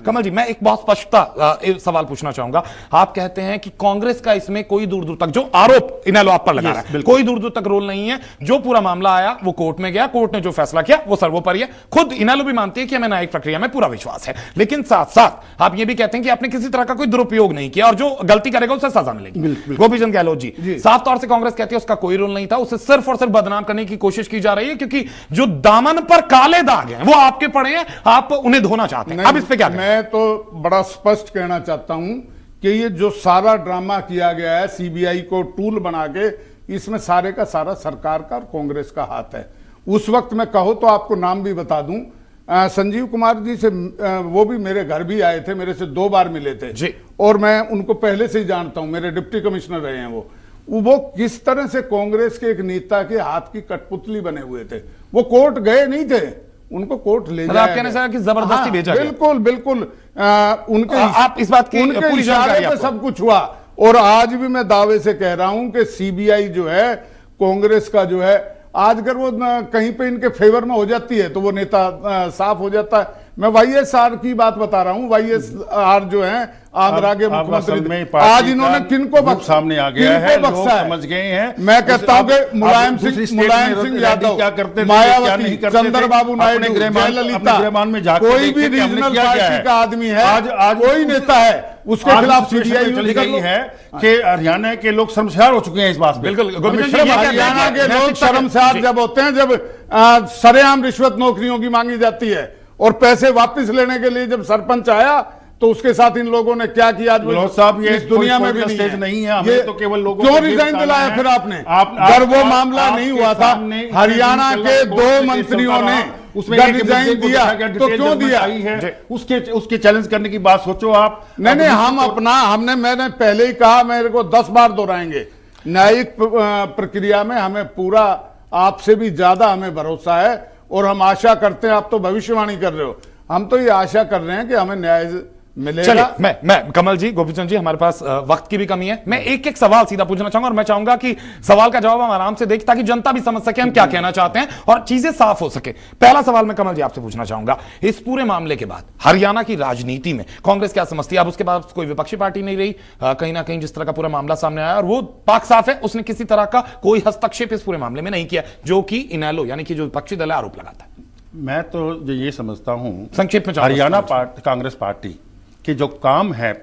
कमल जी, मैं एक बहुत स्पष्टता सवाल पूछना चाहूंगा। आप कहते हैं कि कांग्रेस का इसमें कोई दूर दूर तक, जो आरोप इनेलो आप पर लगा रहा है, कोई दूर दूर तक रोल नहीं है। जो पूरा मामला आया वो कोर्ट में गया, कोर्ट ने जो फैसला किया वो सर्वोपरि है। खुद इनेलो भी मानती है कि हमें न्यायिक प्रक्रिया में पूरा विश्वास है, लेकिन साथ साथ आप ये भी कहते हैं कि आपने किसी तरह का कोई दुरुपयोग नहीं किया और जो गलती करेगा उसे सजा मिलेगी। गोपी चंद गहलोत जी साफ तौर से कांग्रेस कहती है उसका कोई रोल नहीं था, उसे सिर्फ और सिर्फ बदनाम करने की कोशिश की जा रही है, क्योंकि जो दामन पर काले दाग हैं वो आपके पड़े हैं, आप उन्हें धोना चाहते हैं। अब इस पे क्या करें? मैं तो बड़ा स्पष्ट कहना चाहता हूं कि ये जो सारा ड्रामा किया गया है सीबीआई को टूल बना के, इसमें सारे का सारा सरकार का और कांग्रेस का हाथ है। उस वक्त मैं कहो तो आपको नाम भी बता दूं, संजीव कुमार जी से वो भी मेरे घर भी आए थे, मेरे से 2 बार मिले थे जी। और मैं उनको पहले से ही जानता हूं, मेरे डिप्टी कमिश्नर रहे हैं वो किस तरह से कांग्रेस के एक नेता के हाथ की कठपुतली बने हुए थे। वो कोर्ट गए नहीं थे, उनको कोर्ट ले जाया, आप कहने से कि जबरदस्ती भेजा गया। बिल्कुल बिल्कुल, उनके आप इस बात की उनके पूरी इशारे जानकारी पे सब कुछ हुआ। और आज भी मैं दावे से कह रहा हूं कि सीबीआई जो है कांग्रेस का जो है, आज अगर वो कहीं पे इनके फेवर में हो जाती है तो वो नेता साफ हो जाता है। मैं वाईएसआर की बात बता रहा हूं, वाईएसआर जो है आंध्रा के मुख्यमंत्री, आज इन्होंने किनको सामने आ गया है, लोग समझ गए हैं। मैं कहता हूं कि मुलायम सिंह यादव क्या करते, मायावती, चंद्रबाबू नायडू, जयललिता, कोई भी रीजनल पार्टी का आदमी है, आज कोई नेता है उसके खिलाफ सीबीआई चली गई है कि हरियाणा के लोग शर्मसार हो चुके हैं इस बात पे। बिल्कुल, हरियाणा के लोग शर्मसार जब होते हैं जब सरेआम रिश्वत नौकरियों की मांगी जाती है और पैसे वापस लेने के लिए जब सरपंच आया तो उसके साथ इन लोगों ने क्या किया। साहब, ये इस दुनिया में भी स्टेज नहीं है, हमें तो केवल लोगों क्यों रिजाइन दिलाया फिर आपने? अगर वो मामला नहीं हुआ था, हरियाणा के 2 मंत्रियों ने उसमें रिजाइन दिया तो क्यों दिया? उसके चैलेंज करने की बात सोचो आप। नहीं, हम अपना मैंने पहले ही कहा, मेरे को 10 बार दोहराएंगे, न्यायिक प्रक्रिया में हमें पूरा, आपसे भी ज्यादा हमें भरोसा है और हम आशा करते हैं। आप तो भविष्यवाणी कर रहे हो, हम तो ये आशा कर रहे हैं कि हमें न्याय मिलेगा। चलिए, मैं कमल जी, गोपीचंद जी, हमारे पास वक्त की भी कमी है। मैं एक एक सवाल सीधा पूछना चाहूंगा और मैं चाहूंगा कि सवाल का जवाब हम आराम से दें ताकि जनता भी समझ सके हम क्या कहना चाहते हैं और चीजें साफ हो सके। पहला सवाल मैं कमल जी आपसे पूछना चाहूंगा, इस पूरे मामले के बाद हरियाणा की राजनीति में कांग्रेस क्या समझती है? अब उसके बाद कोई विपक्षी पार्टी नहीं रही, कहीं ना कहीं जिस तरह का पूरा मामला सामने आया, और वो पाक साफ है, उसने किसी तरह का कोई हस्तक्षेप इस पूरे मामले में नहीं किया, जो कि इनेलो यानी कि जो विपक्षी दल है आरोप लगाता है। मैं तो ये समझता हूं, संक्षेप में, हरियाणा कांग्रेस पार्टी के जो काम है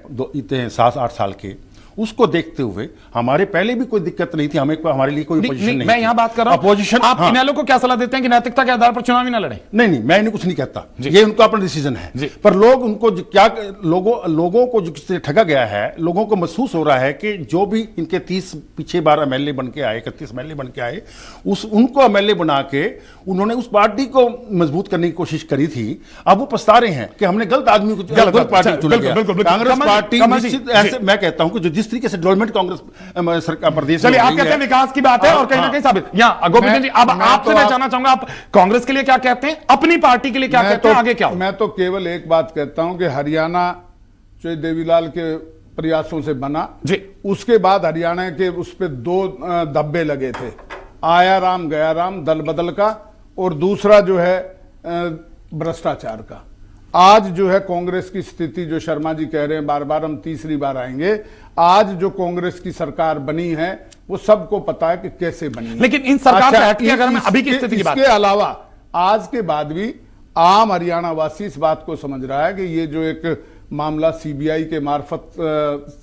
7-8 साल के, उसको देखते हुए हमारे पहले भी कोई दिक्कत नहीं थी, हमारे लिए कोई पोजीशन नहीं। मैं यहां बात कर रहा हूं अपोजिशन। आप इनेलो को क्या सलाह देते हैं कि नैतिकता के आधार पर चुनाव ही ना लड़े? नहीं, मैं इन्हें कुछ नहीं कहता, ये उनका अपना डिसीजन है। पर लोग उनको क्या, लोगों को जिससे ठगा गया है, लोगों को महसूस हो रहा है कि जो भी इनके 30 पीछे 12 एमएलए बन के आए, 31 एमएलए बन के आए, उनको एमएलए बना के उन्होंने उस पार्टी को मजबूत करने की कोशिश करी थी। अब वो पछता रहे हैं कि हमने गलत आदमी को, गलत पार्टी चुना गया। कांग्रेस पार्टी ऐसे, मैं कहता हूं कि जिस तरीके से डेवलपमेंट कांग्रेस सरकार प्रदेश, चलिए, आप कहते हैं विकास की बात है और कहीं ना कहीं साबित। यहां गोपीचंद जी, अब आपसे मैं जानना चाहूंगा, आप कांग्रेस के लिए क्या कहते हैं, अपनी पार्टी के लिए क्या कहते हैं, आगे क्या हो? मैं तो केवल एक बात कहता हूं कि हरियाणा जो देवीलाल के प्रयासों से बना जी, उसके बाद हरियाणा के उस पर 2 धब्बे लगे थे, आया राम गया राम, दल बदल का, और दूसरा जो है भ्रष्टाचार का। आज जो है कांग्रेस की स्थिति, जो शर्मा जी कह रहे हैं, बार बार हम तीसरी बार आएंगे, आज जो कांग्रेस की सरकार बनी है वो सबको पता है कि कैसे बनी है। लेकिन इन सरकार से हटके अगर मैं अभी की स्थिति की बात, इसके अलावा आज के बाद भी आम हरियाणा वासी इस बात को समझ रहा है कि ये जो एक मामला सीबीआई के मार्फत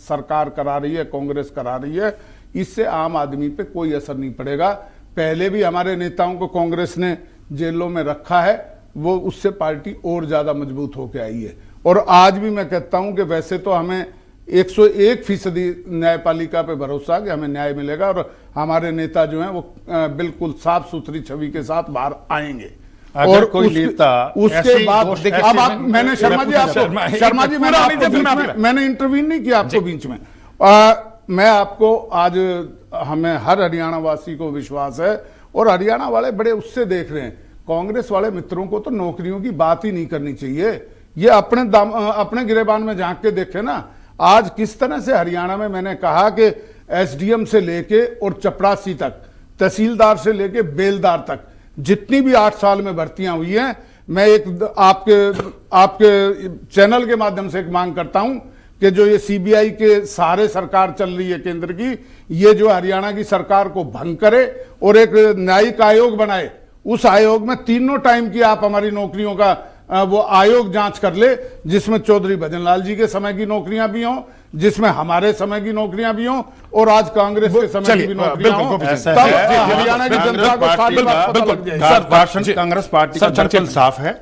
सरकार करा रही है, कांग्रेस करा रही है, इससे आम आदमी पे कोई असर नहीं पड़ेगा। पहले भी हमारे नेताओं को कांग्रेस ने जेलों में रखा है, वो उससे पार्टी और ज्यादा मजबूत होकर आई है। और आज भी मैं कहता हूं कि वैसे तो हमें 101% न्यायपालिका पे भरोसा कि हमें न्याय मिलेगा और हमारे नेता जो हैं वो बिल्कुल साफ सुथरी छवि के साथ बाहर आएंगे। और कोई नेता उसके बाद अब आप, मैंने शर्मा जी मैंने इंटरव्यू नहीं किया आपको बीच में। मैं आपको आज, हमें हर हरियाणा वासी को विश्वास है और हरियाणा वाले बड़े उससे देख रहे हैं, कांग्रेस वाले मित्रों को तो नौकरियों की बात ही नहीं करनी चाहिए। ये अपने गिरेबान में झांक के देखे ना, आज किस तरह से हरियाणा में, मैंने कहा कि एसडीएम से लेके और चपरासी तक, तहसीलदार से लेके बेलदार तक, जितनी भी 8 साल में भर्तियां हुई हैं, मैं एक आपके चैनल के माध्यम से एक मांग करता हूं कि जो ये सीबीआई के सहारे सरकार चल रही है केंद्र की, ये जो हरियाणा की सरकार को भंग करे और एक न्यायिक आयोग बनाए। उस आयोग में तीनों टाइम की आप हमारी नौकरियों का वो आयोग जांच कर ले, जिसमें चौधरी भजनलाल जी के समय की नौकरियां भी हों, जिसमें हमारे समय की नौकरियां भी हों और आज कांग्रेस के समय की भी नौकरियां हों। तब हरियाणा की जनता को सारी बात पता लग जाएगी। कांग्रेस पार्टी का दर्पण साफ है।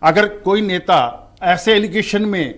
अगर कोई नेता ऐसे एलिगेशन में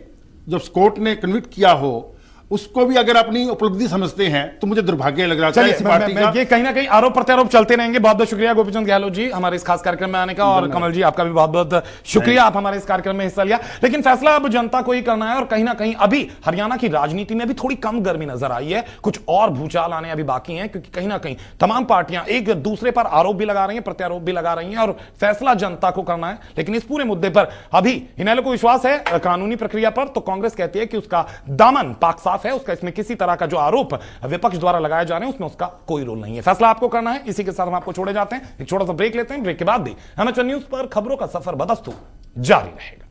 जब कोर्ट ने कन्विक्ट किया हो, उसको भी अगर अपनी उपलब्धि समझते हैं तो मुझे दुर्भाग्य लग रहा है इस पार्टी का। ये कहीं ना कहीं आरोप प्रत्यारोप चलते रहेंगे। बहुत बहुत शुक्रिया गोपीचंद गहलोत जी हमारे इस खास कार्यक्रम में आने का, और कमल जी आपका भी बहुत बहुत शुक्रिया, आप हमारे इस कार्यक्रम में हिस्सा लिया। लेकिन फैसला अब जनता को ही करना है, और कहीं ना कहीं अभी हरियाणा की राजनीति में भी थोड़ी कम गर्मी नजर आई है। कुछ और भूचाल आने अभी बाकी हैं, क्योंकि कहीं ना कहीं तमाम पार्टियां एक दूसरे पर आरोप भी लगा रही हैं, प्रत्यारोप भी लगा रही हैं, और फैसला जनता को करना है। लेकिन इस पूरे मुद्दे पर अभी इनेलो को विश्वास है कानूनी प्रक्रिया पर, तो कांग्रेस कहती है कि उसका दामन पाक साफ है, उसका इसमें किसी तरह का जो आरोप विपक्ष द्वारा लगाए जा रहे हैं उसमें उसका कोई रोल नहीं है। फैसला आपको करना है। इसी के साथ हम आपको छोड़े जाते हैं, एक छोटा सा ब्रेक लेते हैं। ब्रेक के बाद भी एमएचएन न्यूज पर खबरों का सफर बदस्तूर जारी रहेगा।